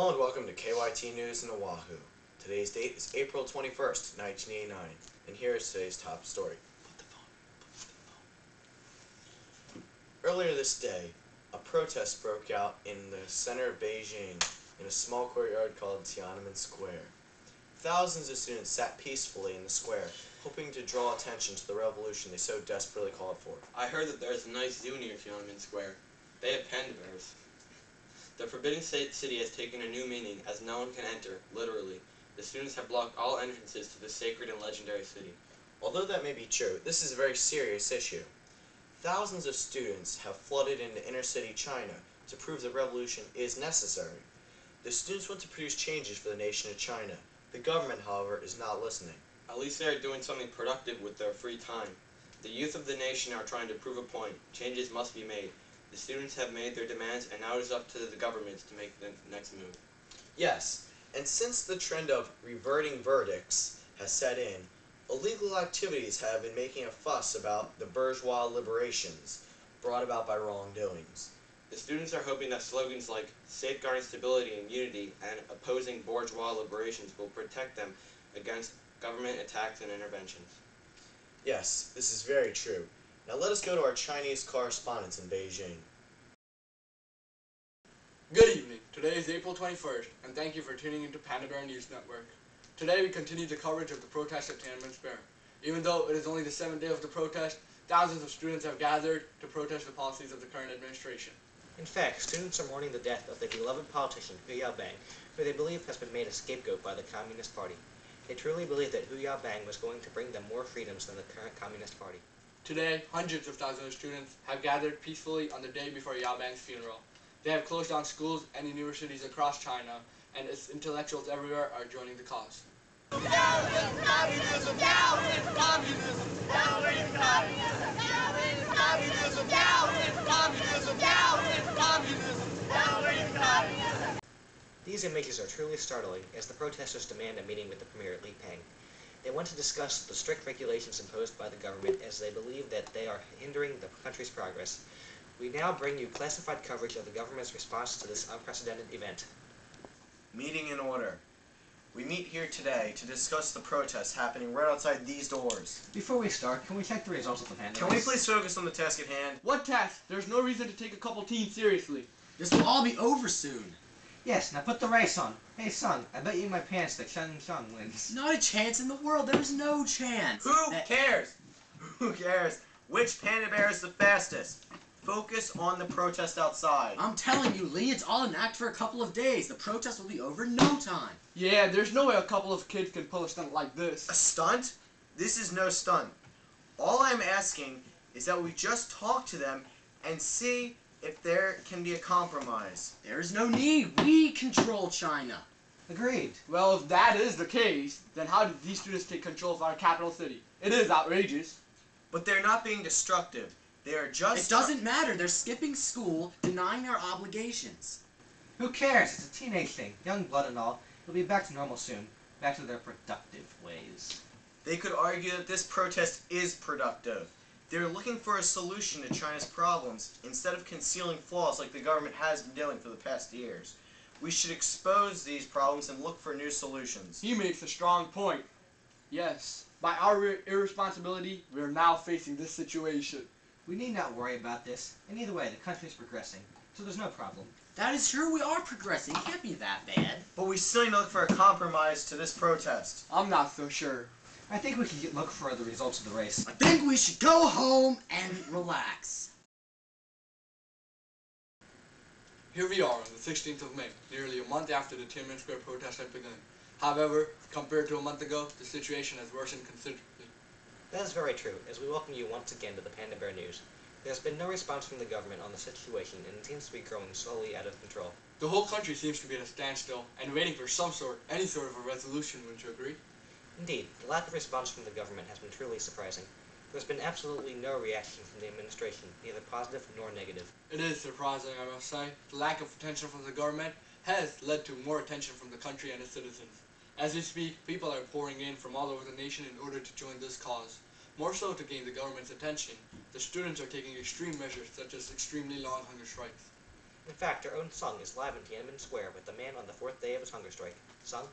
Hello and welcome to KYT News in Oahu. Today's date is April 21st, 1989, and here is today's top story. Earlier this day, a protest broke out in the center of Beijing in a small courtyard called Tiananmen Square. Thousands of students sat peacefully in the square, hoping to draw attention to the revolution they so desperately called for. I heard that there's a nice zoo near Tiananmen Square. They have panda bears. The Forbidden City has taken a new meaning, as no one can enter, literally. The students have blocked all entrances to this sacred and legendary city. Although that may be true, this is a very serious issue. Thousands of students have flooded into inner-city China to prove the revolution is necessary. The students want to produce changes for the nation of China. The government, however, is not listening. At least they are doing something productive with their free time. The youth of the nation are trying to prove a point. Changes must be made. The students have made their demands, and now it is up to the governments to make the next move. Yes, and since the trend of reverting verdicts has set in, illegal activities have been making a fuss about the bourgeois liberations brought about by wrongdoings. The students are hoping that slogans like safeguarding stability and unity and opposing bourgeois liberations will protect them against government attacks and interventions. Yes, this is very true. Now let us go to our Chinese correspondents in Beijing. Good evening. Today is April 21st, and thank you for tuning into Panda Bear News Network. Today we continue the coverage of the protest at Tiananmen Square. Even though it is only the 7th day of the protest, thousands of students have gathered to protest the policies of the current administration. In fact, students are mourning the death of the beloved politician Hu Yaobang, who they believe has been made a scapegoat by the Communist Party. They truly believe that Hu Yaobang was going to bring them more freedoms than the current Communist Party. Today, hundreds of thousands of students have gathered peacefully on the day before Yaobang's funeral. They have closed down schools and universities across China, and its intellectuals everywhere are joining the cause. Down with communism! Down with communism! Down with communism! Down with communism! Down with communism! Down with communism! Down with communism! These images are truly startling, as the protesters demand a meeting with the Premier Li Peng. They want to discuss the strict regulations imposed by the government, as they believe that they are hindering the country's progress. We now bring you classified coverage of the government's response to this unprecedented event. Meeting in order. We meet here today to discuss the protests happening right outside these doors. Before we start, can we check the results of the panda Can we please focus on the task at hand? What task? There's no reason to take a couple teams seriously. This will all be over soon. Yes, now put the race on. Hey, son, I bet you in my pants that Shang wins. Not a chance in the world. There's no chance. Who cares? Who cares? Which panda bear is the fastest? Focus on the protest outside. I'm telling you, Lee, it's all an act for a couple of days. The protest will be over in no time. Yeah, there's no way a couple of kids can pull a stunt like this. A stunt? This is no stunt. All I'm asking is that we just talk to them and see if there can be a compromise. There's no need. We control China. Agreed. Well, if that is the case, then how did these students take control of our capital city? It is outrageous. But they're not being destructive. They are just... It doesn't matter. They're skipping school, denying their obligations. Who cares? It's a teenage thing. Young blood and all. They'll be back to normal soon. Back to their productive ways. They could argue that this protest is productive. They're looking for a solution to China's problems instead of concealing flaws like the government has been doing for the past years. We should expose these problems and look for new solutions. He makes a strong point. Yes, by our irresponsibility, we are now facing this situation. We need not worry about this. And either way, the country is progressing, so there's no problem. That is true. We are progressing. It can't be that bad. But we still need to look for a compromise to this protest. I'm not so sure. I think we can look for the results of the race. I think we should go home and relax. Here we are on the 16th of May, nearly a month after the Tiananmen Square protest had begun. However, compared to a month ago, the situation has worsened considerably. That is very true, as we welcome you once again to the Panda Bear News. There has been no response from the government on the situation, and it seems to be growing slowly out of control. The whole country seems to be at a standstill, and waiting for any sort of a resolution, wouldn't you agree? Indeed, the lack of response from the government has been truly surprising. There's been absolutely no reaction from the administration, neither positive nor negative. It is surprising, I must say. The lack of attention from the government has led to more attention from the country and its citizens. As we speak, people are pouring in from all over the nation in order to join this cause. More so to gain the government's attention, the students are taking extreme measures such as extremely long hunger strikes. In fact, our own Sung is live in Tiananmen Square with the man on the fourth day of his hunger strike. Sung?